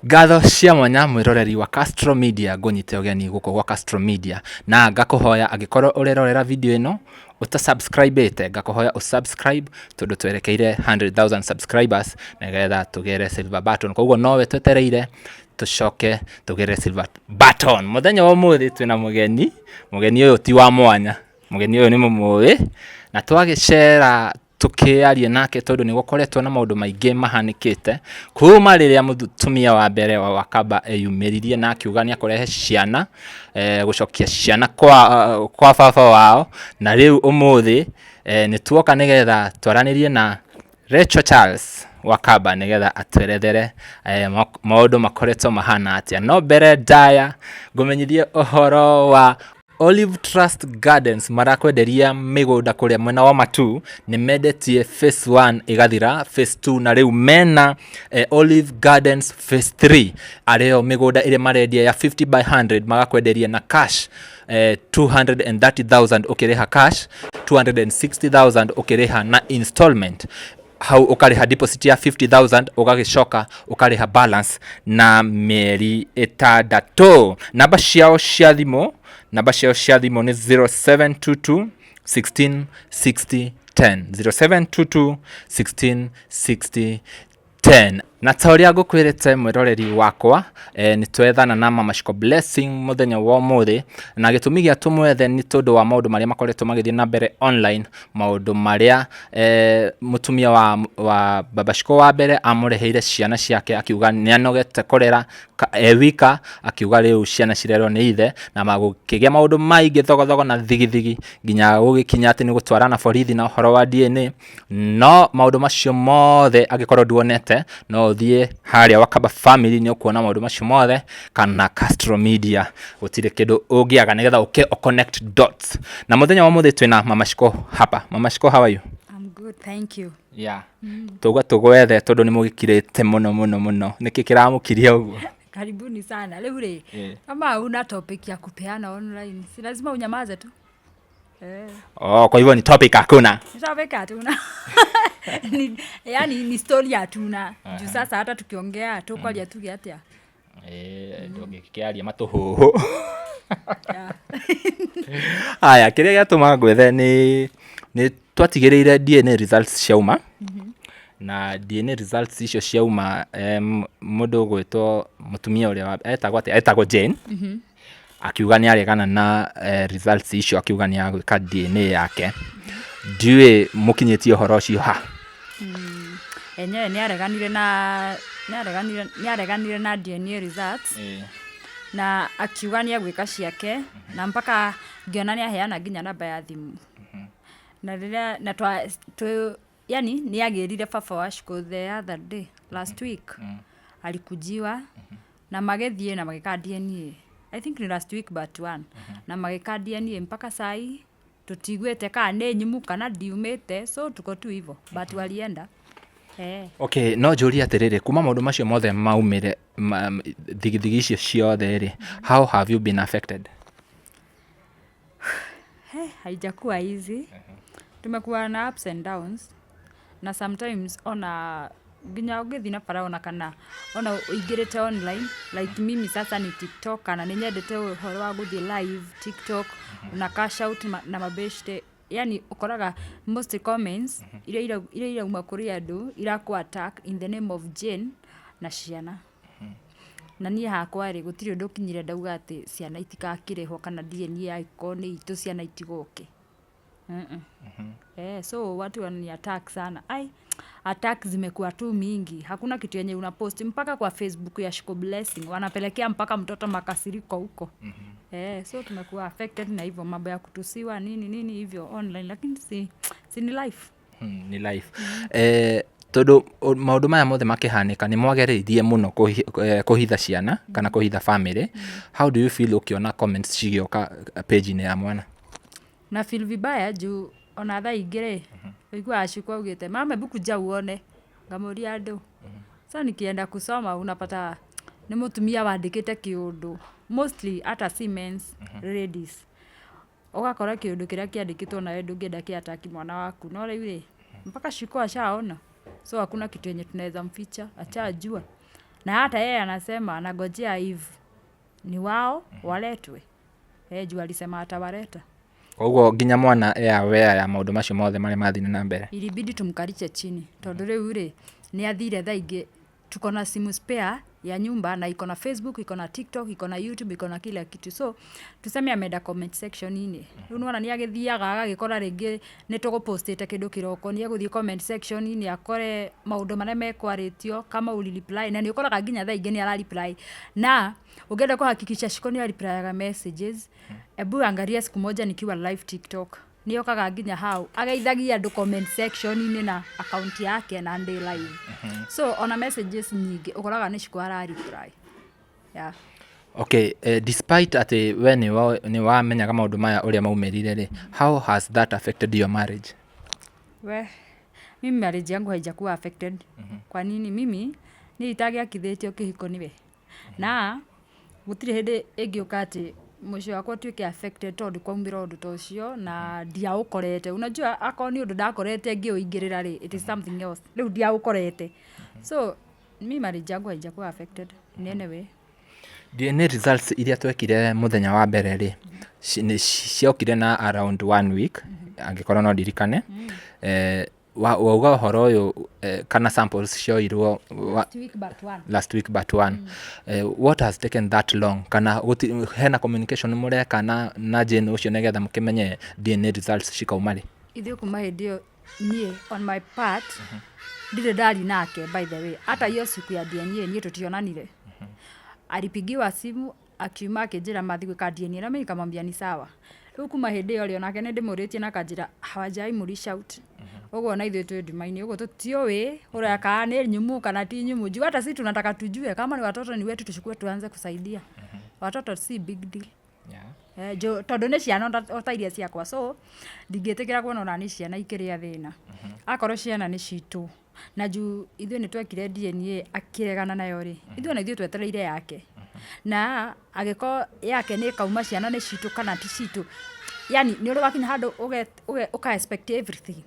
Ngatho cia mwanya mwiroreri wa Castro Media ngũnyite ũgeni gũkũ gwa Castro Media na ngakũhoya angĩkorwo ũrerorera video ĩno utasubscribe ngakũhoya usubscribe tondu twerekeire 100,000 subscribers negetha tugere silver button koguo nowe twetereire tucoke tugere silver button. Muthenya wa umuthi twina mugeni uyu ti wa mwanya, mugeni uyu ni mumui na twagicera tukiaria nake tondu ni gukoretwo na maundu maingi mahanikite kuuma riria mutumia wa mbere wa Wakaba eyumiririe na akiuga ni akurehe ciana gucokia ciana kwa baba wao na riu umuthi ni tuoka nigetha twaranirie na Rachel Charles Wakaba nigetha atwerethere maundu makoretwo mahana atia. No mbere ndaya ngumenyithie uhoro wa Olive Trust Gardens marakwenderia migunda kuria mwena wa Matu ni mendetie phase 1 igathira phase 2 na riu mena Olive Gardens phase 3 areo migunda ire marendia ya 50 by 100 magakwenderia na cash 230,000 ukiriha cash, 260,000 ukiriha na installment. Hau ukariha deposit ya 50,000 ugagicoka ukariha balance na mieri itandatu. Namba ciao cia thimu ni 0722 16 60 10 0722 16 60 10. Na tauria ngukwirite mwiroreri wakwa ni twethana na Mama Shiku Blessing muthenya wa umuthi na gitumi gia tumwethe ni tondu wa maundu maria makoretwo magithie na mbere online, maundu maria mutumia wa Baba Shiku wa mbere amureheire ciana ciake akiuga ni anogete kurera wika, akiuga riu ciana cirerwo ni ithe na magukigia maundu maingi thogothogo na thigithigi nginya gugikinya ati ni gutwarana borithi na uhoro wa DNA. No maundu macio mothe agikorwo duonete no thie haria Wakaba family ni ukuona maundu macio mothe kana Castro Media gutire kindu ungiaga nigetha connect dots. Na muthenya wa muthi twina Mama Shiku hapa. Mama Shiku, how are you? I'm good, thank you. Yeah. Tugwethe tondu ni mugikirite muno niki kiramukiria uguo? Karibuni sana. Leo ri kama una topic ya kupeana online, si lazima unyamaze tu. Kwa hivyo ni topic hakuna. Ni topic hatuna. Yani ni story hatuna. Juu sasa hata tukiongea tukwalia tu atia. Ndio ngikiaria matuhuhu. Aya, kiria giatuma ngwethe ni twatigireire DNA results ciauma. Na DNA results icio ciauma mundu gwitwo mutumia uria etagwo Jane akiuga ni aregana na results icio, akiuga ni agwika DNA yake. Ndiwe mukinyitie horo cio ha? Enyewe ni areganire na DNA results. Na akiuga ni agwika ciake na mpaka ngiona ni aheana nginya namba ya thimu. Na riria na yani ni agirire baba wa Shiku the other day last week. Alikujiwa na magethie na magika DNA. I think ni last week but one. Na magika DNA mpaka sai tutigwete kana ni nyimu kana diumete, so tuko tu hivyo but walienda. Okay, no juria atiriri kuma maundu macio mothe maumire thigithigi icio ciothe ri, how have you been affected? Haijakuwa easy. Tumekuwa na ups and downs na sometimes ona ginya ugithi na paraona kana ona uingirite online like mimi sasa ni TikTok kana ni nyendete uhoro wa guthi live TikTok una cash out na mabeshte, yani ukoraga most comments ile uma kuri andu iraku attack in the name of Jane na Ciana. Na ni hakwa ri gutiri undu kinyire ndauga ati ciana itikakirehwo kana DNA yaiko ni itu ciana itigoke. So watu wanani attack sana. Attack zimekuwa tu mingi. Hakuna kitu yenye unapost mpaka kwa Facebook ya Shiku Blessing wanapelekea mpaka mtoto makasiriko huko. So tumekuwa affected na hivyo mambo ya kutusiwa nini hivyo online, lakini si ni life. Ni life. Todo maundu maya mothe makihanika ni mwagereirie muno kuhitha ciana kana kuhitha family. How do you feel ukiona comments cigioka page-ini ya mwana? Na feel vibaya juu ona tha ingire igwa Shiku augite mama buku ja uone ngamuria andu. Sasa nikienda kusoma unapata ni mutumia wandikite kiundu mostly hata Siemens ladies. Ugakora kiundu kiria kiandikitwo na wendu ngenda kiataki mwana waku no riu mpaka Shiku ashaona, so hakuna kitu yenye tunaweza mficha, acha ajua. na hata yeye anasema anagojea Eve ni wao waletwe. Juu alisema atawareta. Koguo nginya mwana aware ya maundu macio mothe marĩa mathine na mbere. Ilibidi tumkariche chini tondu riu ri ni athire thaingi tuko na simu spare ya nyumba na iko na Facebook, iko na TikTok, iko na YouTube, iko na kila kitu. So tuseme ameenda comment section ini. Riu nona ni agithiaga agagikora ringi ni tugupostite kindu kiroko ni aguthie comment section ini akore maundu maria mekwaritio kama uli reply na ni ukoraga nginya thaingi ni ara reply na ungenda kuhakikisha Shiku ni replyaga messages. Ebu angalia siku moja nikiwa live TikTok ni okaga nginya hau agaithagia andu comment section ini na account yake na ndi live. So ona messages nyingi ukoraga ni Shiku ara reply. Yeah. Okay, despite ati we ni wamenyaga maundu maya uria maumerire ri, how has that affected your marriage? Mimi marriage yangu haijakuwa affected. Kwa nini? Mimi nilitagiakithitio kihiko niwe na gutire hindi ingiuka ati mucio wakwa tuike affected tondu kwaumbira undu tocio na ndiaukorete. Unajua akao ni undu ndakorete ngiuingirira ri, it is something else. Riu ndiaukorete. So mimi marriage yangu haijakuwa affected in any way. DNA results iria twekire muthenya wa mbere ri ciokire na around 1 week angikorwo no ndirikane. Wauga uhoro uyu kana samples cioirwo last week but one. What has taken that long? Kana hena communication mureka na Jane ucio negetha mukimenye DNA results cikauma ri? Ithuĩ kuma hĩndĩ ĩyo niĩ on my part ndirĩ ndari nake by the way. Hata hiyo siku ya DNA niĩ tutionanire. Alipigiwa simu akiuma akĩnjĩra mathi gwĩka DNA na mimi nikamwambia ni sawa. Riu kuma hĩndĩ ĩyo onake nĩ ndĩmũrĩtie na kanjĩra hawajai mũreach out. Uguo na ithuĩ twĩ nduma-inĩ uguo tutiũĩ ũrĩa kana nĩ nyumu kana ti nyumu. Juu hata sisi tunataka tujue kama ni watoto ni wetu tuchukue tuanze kusaidia. Watoto si big deal. Jo tondu ni ciana otairia ciakwa, so ndingĩtĩkĩra kuona ona ni ciana ikĩrĩa thĩna. Akorwo ciana ni citũ na juu ithuĩ nĩ twekire DNA akĩregana nayo ri, ithuĩ na ithuĩ twetereire yake na agĩkorwo yake nĩ kauma ciana ni citũ kana ti citũ, yani nĩ ũrĩ wakinya handũ ũka expect everything.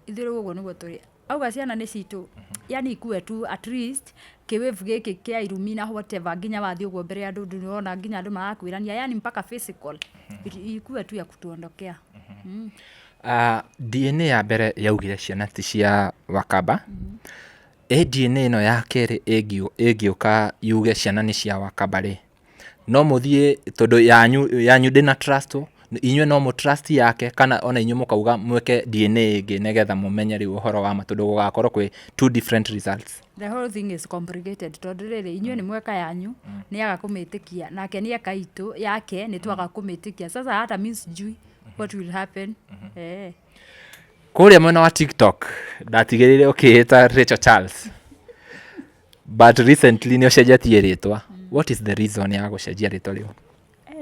Ithuĩ rĩu ũguo nĩguo tũrĩ. Auga ciana ni citũ, yani ikue tu at least kiwave gĩkĩ kia Illumina whatever nginya wathi ũguo mbere ya andũ ndĩrona nginya andũ marakwĩrania, yani mpaka physical ikue tu ya kutuondokea. DNA ya mbere yaugire ciana ti cia Wakamba. DNA ĩno ya kerĩ ĩngĩũka yuge ciana ni cia Wakamba ri, no muthie tondu yanyu ndina trust inywe no mu trust yake kana ona inywe mukauga mweke DNA ĩngĩ negetha mumenye riu uhoro wa matundu gugakorwo kwi two different results? The whole thing is complicated tondu riri inywe ni mweka yanyu ni aga kumitikia nake ni aka itu yake ni twaga kumitikia. Sasa hata means jui what will happen. Kuria mwena wa TikTok ndatigirire ukihita Rachel Charles but recently ni ucenjetie ritwa. What is the reason ya gucenjia ritwa riu?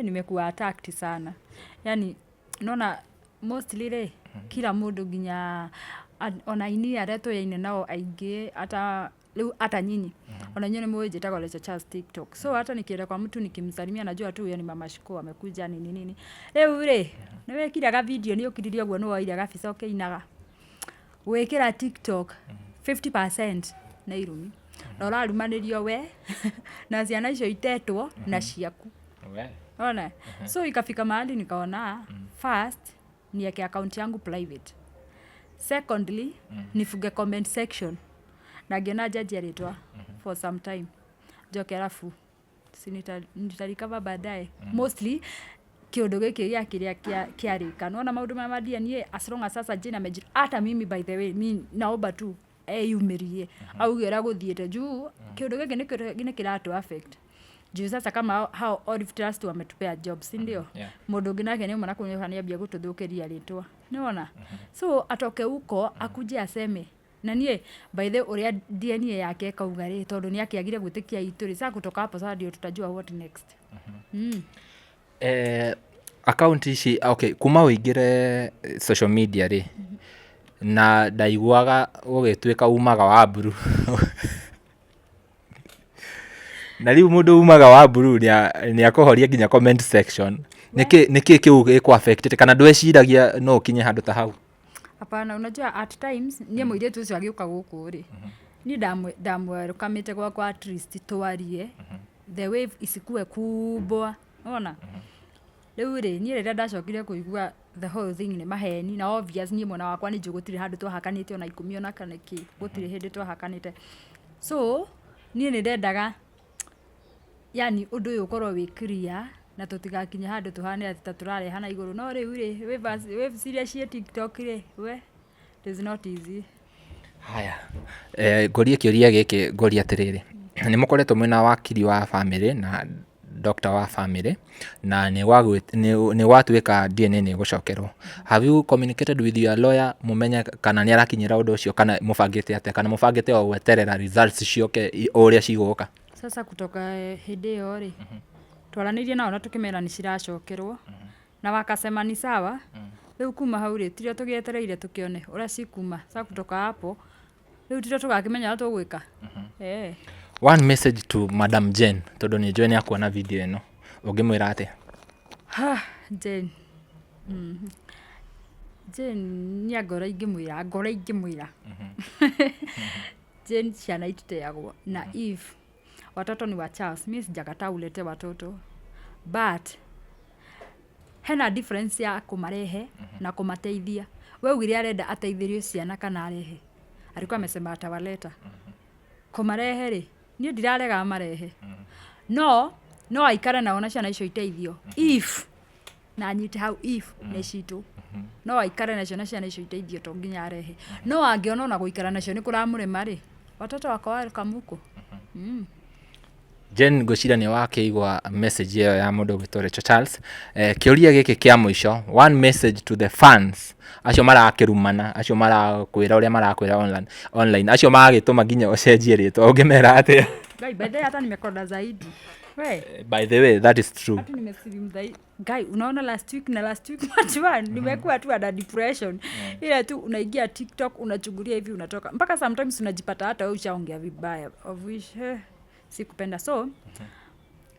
Nimekuwa attacked sana, yani naona mostly re kila mundu nginya ona ini areto yaine nao aingi hata nyinyi ona nyinyi mwejetaga Rachel Charles TikTok. So hata nikienda kwa mtu nikimsalimia najua tu yeye ni mama Shiku amekuja nini. Leo ule niwe kila video ni ukiriria guo no waira gabisa ukiinaga wekira TikTok 50% na irumi na urarumanirio we na ciana icio itetwo na ciaku. Ona so ikafika mahali nikaona first niweke account yangu private, secondly nifuge comment section na ngena judge alitwa for some time joke alafu nitarecover baadaye. Mostly kiundu giki ya kiria kiarika naona maundu ma DNA as long as sasa jina meji hata mimi by the way mimi naomba tu yumerie au gera guthiete juu kiundu giki ni kiratu affect juu sasa kama how Olive Trust wametupea jobs ndio mundu ngina nake ni mwana kuniambia gututhukiria ritwa niona. So atoke huko akuje aseme na nie by the uria DNA yake kauga ri tondu ni akiagire gwitikia ituri. Sasa kutoka hapo sasa ndio tutajua what next. Account ici okay kuma uingire social media ri na ndaiguaga ugituika umaga wa buru na riu mundu umaga wa buru ni akohoria nginya comment section. Niki kiu giko affected kana ndweciragia no kinye handu ta hau? Hapana, unajua at times nie muiretu ucio agiuka guku ri ni ndamwerukamite gwakwa at least twarie the wave isikue kubwa ona riu ri ni rĩrĩa ndacokire kũigua the whole thing nĩ maheni na obvious ni mwena wakwa ni gũtirĩ handũ twahakanĩte ona ikũmi ona kana kĩ gũtirĩ hĩndĩ twahakanĩte so ni nĩndendaga yani ũndũ ũyũ ũkorwo wĩ clear na tũtigakinya handũ tũhane atĩ ta tũrarehana igũrũ no rĩu rĩ wave ciria ciĩ TikTok rĩ we it is not easy. Haya ngorie kĩũria gĩkĩ ngoria atĩrĩrĩ nĩ mũkoretwo mwĩna wakiri wa family na doctor wa family na nĩ gwatuĩka DNA nĩ gũcokerwo. Have you communicated with your lawyer mũmenye kana nĩ arakinyĩra ũndũ ũcio kana mũbangĩte atĩa kana mũbangĩte o gweterera results cioke ũrĩa cigũka? Sasa kutoka hĩndĩ ĩyo rĩ twaranĩirie nao na tũkĩmera nĩ ciracokerwo na wakasema ni sawa rĩu kuma hau rĩ tirio tũgĩetereire tũkĩone ũrĩa cikuma. Sasa kutoka hapo rĩu tirio tũgakĩmenya ũrĩa tũgwĩka. One message to Madam Jane tondũ nĩ njũĩ nĩ akuona video ĩno ũngĩmwĩra atĩa? Jane Jane nĩ ngoro ingĩmwĩra Jane ciana ituteagwo na if watoto ni wa Charles mimi sijakata ulete watoto but hena difference ya kumarehe na kumateithia. Wewe ugire arenda ateithirio ciana kana arehe alikuwa amesema atawaleta kumarehe ri ni ndirarega amarehe no aikare naona ciana icio iteithio if na nyite hau if nĩ citũ no aikare nacio na ciana icio iteithio to nginya arehe no angĩona ona gũikara nacio nĩ kũramũrema rĩ watoto wako welcome huko. Jen ngũcira nĩ wakĩigua message ĩyo ya mũndũ ũgĩtwo Charles. Kĩũria gĩkĩ kĩa mũico one message to the fans acio marakĩrumana acio marakwĩra ũrĩa marakwĩra online acio magĩtũma nginya ũcenjie rĩtwa ũngĩmera atĩa? By the way hata nimekonda zaidi. By the way that is true. Hata nimeslim zaidi. Guy unaona last week majua nimekuwa tu under depression. Ila tu unaingia TikTok unachungulia hivi unatoka. Mpaka sometimes unajipata hata wewe ushaongea vibaya of which sikupenda. So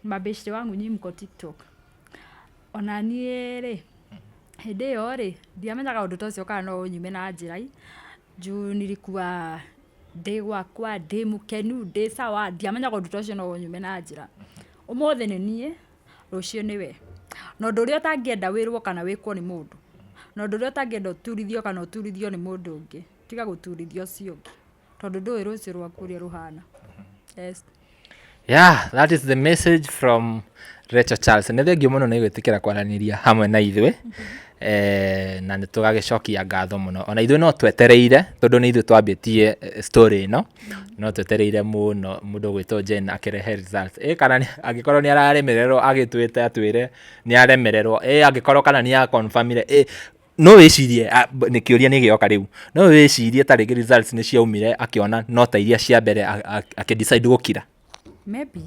mabeshte wangu nyinyi mko TikTok. Ona niĩ rĩ hĩndĩ ĩyo rĩ ndiamenyaga ũndũ tocio kana no nyume na njĩra juu nilikuwa ndĩ gwakwa ndĩ mũkenu ndĩ sawa ndiamenyaga ũndũ tocio no nyume na njĩra. Ũmũthĩ nĩ niĩ rũciũ nĩ we na ũndũ ũrĩa ũtangĩenda wĩrwo kana wĩkwo nĩ mũndũ na ũndũ ũrĩa ũtangĩenda ũturithio kana ũturithio nĩ mũndũ ũngĩ tiga gũturithio ũcio ũngĩ tondũ ndũĩ rũciũ rwaku ũrĩa rũhana. Yes. Yeah, that is the message from Rachel Charles. Nĩ thengio mũno nĩ gwĩtĩkĩra kwaranĩria hamwe na ithuĩ na nĩ tũgagĩcokia ngatho mũno ona ithuĩ no twetereire tondũ nĩ ithuĩ twambĩtie story ĩno no twetereire mũno mũndũ gwĩtwo Jane akĩrehe results kana angĩkorwo nĩ araremererwo agĩtwĩte atwĩre nĩ aremererwo angĩkorwo kana nĩ confirmire no wĩcirie nĩ kĩũria nĩ gĩoka rĩu no wĩcirie tarĩngĩ results nĩ ciaumire akĩona no ta iria cia mbere akĩdecide gũkira maybe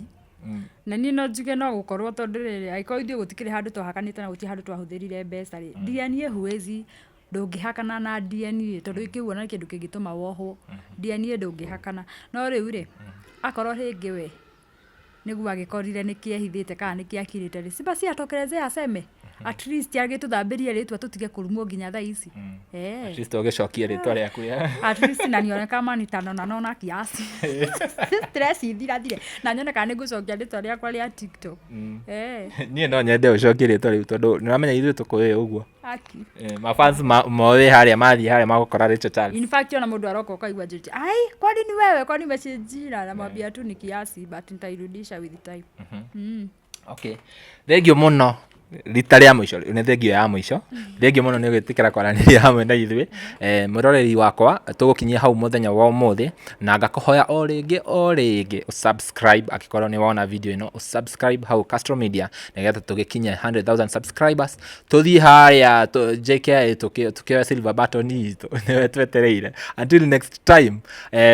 na niĩ no njuge no gũkorwo tondũ rĩrĩ angĩkorwo ithuĩ gũtikĩrĩ handũ twahakanĩte na gũtirĩ handũ twahũthĩrire mbeca rĩ DNA huwezi ndũngĩhakana na DNA tondũ kĩu ona kĩndũ kĩngĩtũma wohwo DNA ndũngĩhakana no rĩu rĩ akorwo rĩngĩ we nĩguo agĩkorire nĩ kĩehithĩte kana nĩ kĩakirĩte rĩ si basi atokelezea aseme at least agĩtũthambĩrie rĩtwa tũtige kũrumwo nginya thaa ici at least ũgĩcokia rĩtwa rĩaku at least na nioneka manitano na nona kiasi stress ithirathire na nyoneka nĩ ngũcokia rĩtwa rĩakwa rĩa TikTok niĩ no nyende ũcokie rĩtwa rĩu tondũ nĩramenya ithuĩ tũkũĩ ũguo mafans moĩ harĩa mathiĩ harĩa magũkora Rachel Charles. In fact ona mũndũ aroka ũkaigua njĩti ai kwani ni wewe kwani umechinjira na mwambia tu ni kiasi but nitairudisha with time. Okay, thengio mũno rita rĩa mũico nĩ thengio ya mũico thengio mũno nĩ gwĩtĩkĩra kwaranĩria hamwe na ithuĩ mũroreri wakwa tũgũkinyia hau mũthenya wa ũmũthĩ na ngakũhoya o rĩngĩ subscribe angĩkorwo nĩ wona video ĩno subscribe hau Castro Media nĩgetha tũgĩkinye 100,000 subscribers tũthiĩ harĩa JK tukĩoya silver button itũ nĩwe twetereire until next time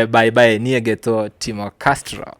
bye bye niĩ ngetwo Timo Castro.